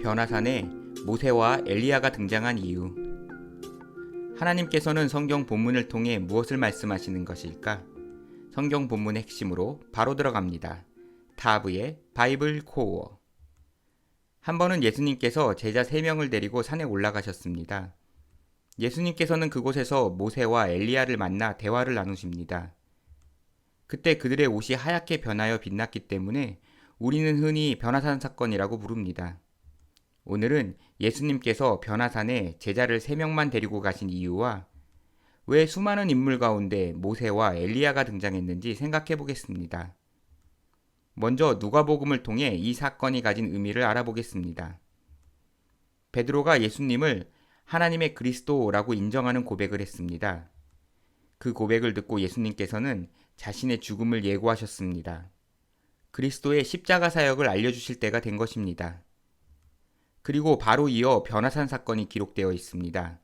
변화산에 모세와 엘리야가 등장한 이유. 하나님께서는 성경 본문을 통해 무엇을 말씀하시는 것일까? 성경 본문의 핵심으로 바로 들어갑니다. 타브의 바이블 코어. 한 번은 예수님께서 제자 3명을 데리고 산에 올라가셨습니다. 예수님께서는 그곳에서 모세와 엘리야를 만나 대화를 나누십니다. 그때 그들의 옷이 하얗게 변하여 빛났기 때문에 우리는 흔히 변화산 사건이라고 부릅니다. 오늘은 예수님께서 변화산에 제자를 3명만 데리고 가신 이유와 왜 수많은 인물 가운데 모세와 엘리야가 등장했는지 생각해 보겠습니다. 먼저 누가복음을 통해 이 사건이 가진 의미를 알아보겠습니다. 베드로가 예수님을 하나님의 그리스도라고 인정하는 고백을 했습니다. 그 고백을 듣고 예수님께서는 자신의 죽음을 예고하셨습니다. 그리스도의 십자가 사역을 알려주실 때가 된 것입니다. 그리고 바로 이어 변화산 사건이 기록되어 있습니다.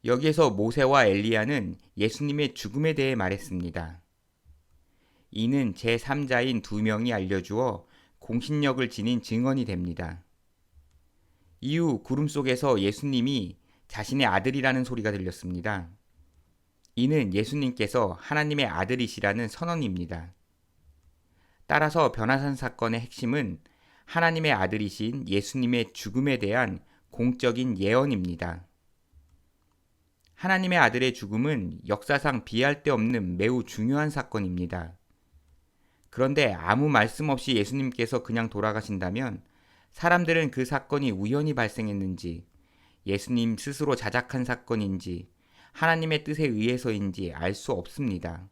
여기에서 모세와 엘리야는 예수님의 죽음에 대해 말했습니다. 이는 제3자인 2명이 알려주어 공신력을 지닌 증언이 됩니다. 이후 구름 속에서 예수님이 자신의 아들이라는 소리가 들렸습니다. 이는 예수님께서 하나님의 아들이시라는 선언입니다. 따라서 변화산 사건의 핵심은 하나님의 아들이신 예수님의 죽음에 대한 공적인 예언입니다. 하나님의 아들의 죽음은 역사상 비할 데 없는 매우 중요한 사건입니다. 그런데 아무 말씀 없이 예수님께서 그냥 돌아가신다면 사람들은 그 사건이 우연히 발생했는지, 예수님 스스로 자작한 사건인지, 하나님의 뜻에 의해서인지 알 수 없습니다.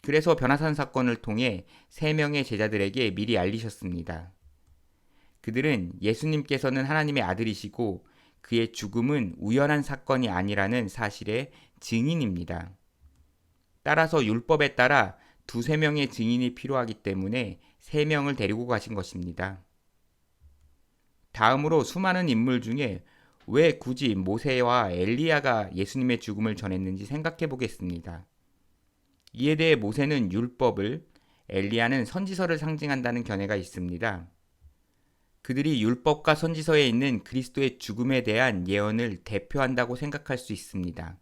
그래서 변화산 사건을 통해 3명의 제자들에게 미리 알리셨습니다. 그들은 예수님께서는 하나님의 아들이시고 그의 죽음은 우연한 사건이 아니라는 사실의 증인입니다. 따라서 율법에 따라 2-3명의 증인이 필요하기 때문에 3명을 데리고 가신 것입니다. 다음으로 수많은 인물 중에 왜 굳이 모세와 엘리야가 예수님의 죽음을 전했는지 생각해 보겠습니다. 이에 대해 모세는 율법을, 엘리야는 선지서를 상징한다는 견해가 있습니다. 그들이 율법과 선지서에 있는 그리스도의 죽음에 대한 예언을 대표한다고 생각할 수 있습니다.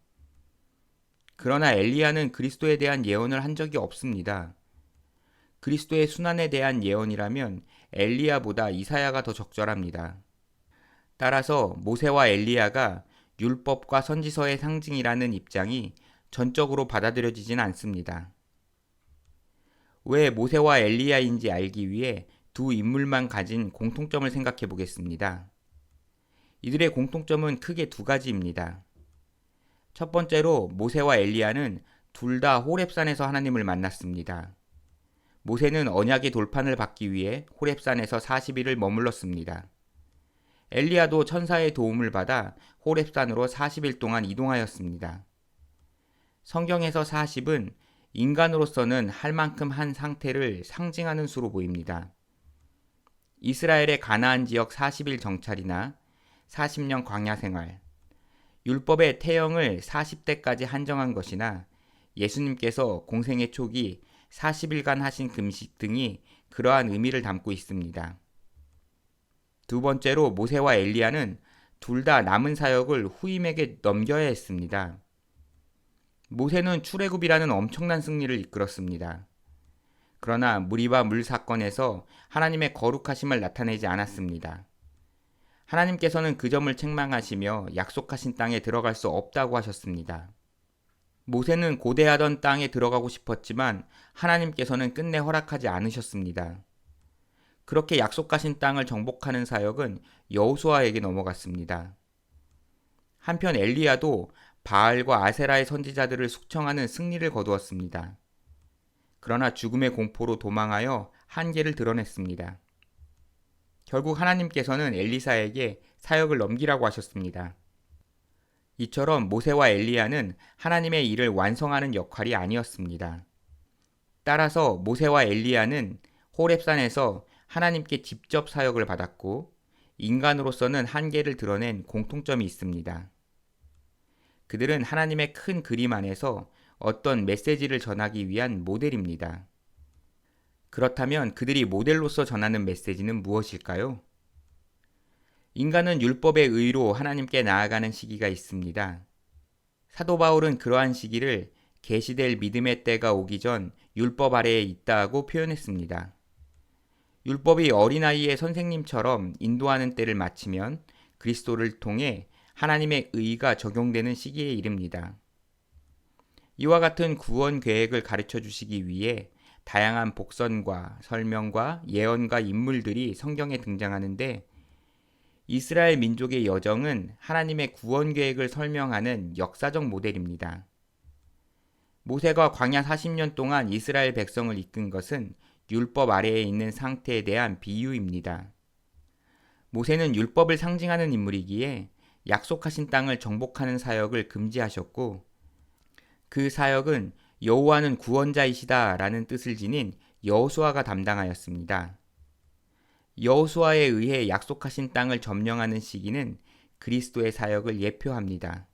그러나 엘리야는 그리스도에 대한 예언을 한 적이 없습니다. 그리스도의 순환에 대한 예언이라면 엘리야보다 이사야가 더 적절합니다. 따라서 모세와 엘리야가 율법과 선지서의 상징이라는 입장이 전적으로 받아들여지진 않습니다. 왜 모세와 엘리야인지 알기 위해 2 인물만 가진 공통점을 생각해 보겠습니다. 이들의 공통점은 크게 2가지입니다. 첫 번째로 모세와 엘리야는 둘 다 호렙산에서 하나님을 만났습니다. 모세는 언약의 돌판을 받기 위해 호렙산에서 40일을 머물렀습니다. 엘리야도 천사의 도움을 받아 호렙산으로 40일 동안 이동하였습니다. 성경에서 40은 인간으로서는 할 만큼 한 상태를 상징하는 수로 보입니다. 이스라엘의 가나안 지역 40일 정찰이나 40년 광야 생활, 율법의 태형을 40대까지 한정한 것이나 예수님께서 공생의 초기 40일간 하신 금식 등이 그러한 의미를 담고 있습니다. 2번째로 모세와 엘리야는 둘 다 남은 사역을 후임에게 넘겨야 했습니다. 모세는 출애굽이라는 엄청난 승리를 이끌었습니다. 그러나 무리바 물 사건에서 하나님의 거룩하심을 나타내지 않았습니다. 하나님께서는 그 점을 책망하시며 약속하신 땅에 들어갈 수 없다고 하셨습니다. 모세는 고대하던 땅에 들어가고 싶었지만 하나님께서는 끝내 허락하지 않으셨습니다. 그렇게 약속하신 땅을 정복하는 사역은 여호수아에게 넘어갔습니다. 한편 엘리야도 바알과 아세라의 선지자들을 숙청하는 승리를 거두었습니다. 그러나 죽음의 공포로 도망하여 한계를 드러냈습니다. 결국 하나님께서는 엘리사에게 사역을 넘기라고 하셨습니다. 이처럼 모세와 엘리야는 하나님의 일을 완성하는 역할이 아니었습니다. 따라서 모세와 엘리야는 호렙산에서 하나님께 직접 사역을 받았고 인간으로서는 한계를 드러낸 공통점이 있습니다. 그들은 하나님의 큰 그림 안에서 어떤 메시지를 전하기 위한 모델입니다. 그렇다면 그들이 모델로서 전하는 메시지는 무엇일까요? 인간은 율법의 의로 하나님께 나아가는 시기가 있습니다. 사도 바울은 그러한 시기를 계시될 믿음의 때가 오기 전 율법 아래에 있다고 표현했습니다. 율법이 어린아이의 선생님처럼 인도하는 때를 마치면 그리스도를 통해 하나님의 의가 적용되는 시기에 이릅니다. 이와 같은 구원 계획을 가르쳐 주시기 위해 다양한 복선과 설명과 예언과 인물들이 성경에 등장하는데, 이스라엘 민족의 여정은 하나님의 구원 계획을 설명하는 역사적 모델입니다. 모세가 광야 40년 동안 이스라엘 백성을 이끈 것은 율법 아래에 있는 상태에 대한 비유입니다. 모세는 율법을 상징하는 인물이기에 약속하신 땅을 정복하는 사역을 금지하셨고, 그 사역은 여호와는 구원자이시다 라는 뜻을 지닌 여호수아가 담당하였습니다. 여호수아에 의해 약속하신 땅을 점령하는 시기는 그리스도의 사역을 예표합니다.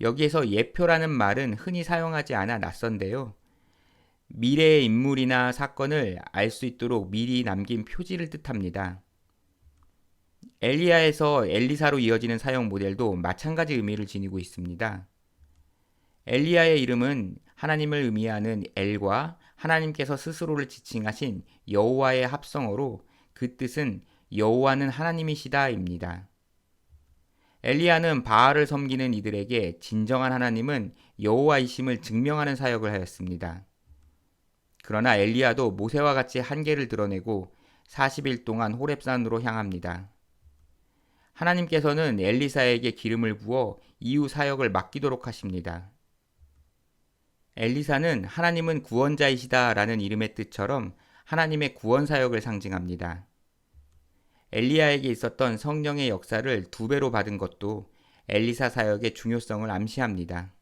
여기에서 예표라는 말은 흔히 사용하지 않아 낯선데요. 미래의 인물이나 사건을 알 수 있도록 미리 남긴 표지를 뜻합니다. 엘리야에서 엘리사로 이어지는 사역 모델도 마찬가지 의미를 지니고 있습니다. 엘리야의 이름은 하나님을 의미하는 엘과 하나님께서 스스로를 지칭하신 여호와의 합성어로 그 뜻은 여호와는 하나님이시다입니다. 엘리야는 바알을 섬기는 이들에게 진정한 하나님은 여호와이심을 증명하는 사역을 하였습니다. 그러나 엘리야도 모세와 같이 한계를 드러내고 40일 동안 호렙산으로 향합니다. 하나님께서는 엘리사에게 기름을 부어 이후 사역을 맡기도록 하십니다. 엘리사는 하나님은 구원자이시다 라는 이름의 뜻처럼 하나님의 구원 사역을 상징합니다. 엘리야에게 있었던 성령의 역사를 2배로 받은 것도 엘리사 사역의 중요성을 암시합니다.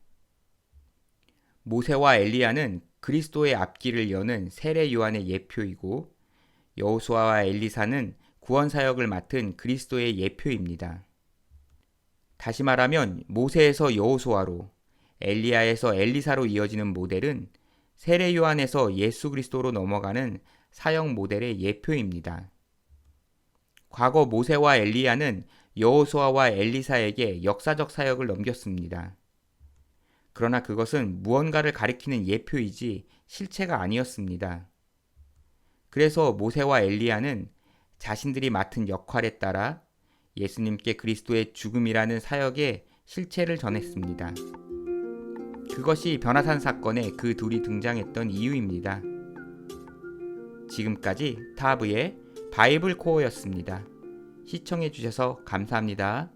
모세와 엘리야는 그리스도의 앞길을 여는 세례 요한의 예표이고, 여호수아와 엘리사는 구원 사역을 맡은 그리스도의 예표입니다. 다시 말하면 모세에서 여호수아로, 엘리야에서 엘리사로 이어지는 모델은 세례 요한에서 예수 그리스도로 넘어가는 사역 모델의 예표입니다. 과거 모세와 엘리야는 여호수아와 엘리사에게 역사적 사역을 넘겼습니다. 그러나 그것은 무언가를 가리키는 예표이지 실체가 아니었습니다. 그래서 모세와 엘리야는 자신들이 맡은 역할에 따라 예수님께 그리스도의 죽음이라는 사역의 실체를 전했습니다. 그것이 변화산 사건에 그 둘이 등장했던 이유입니다. 지금까지 타브의 바이블 코어였습니다. 시청해주셔서 감사합니다.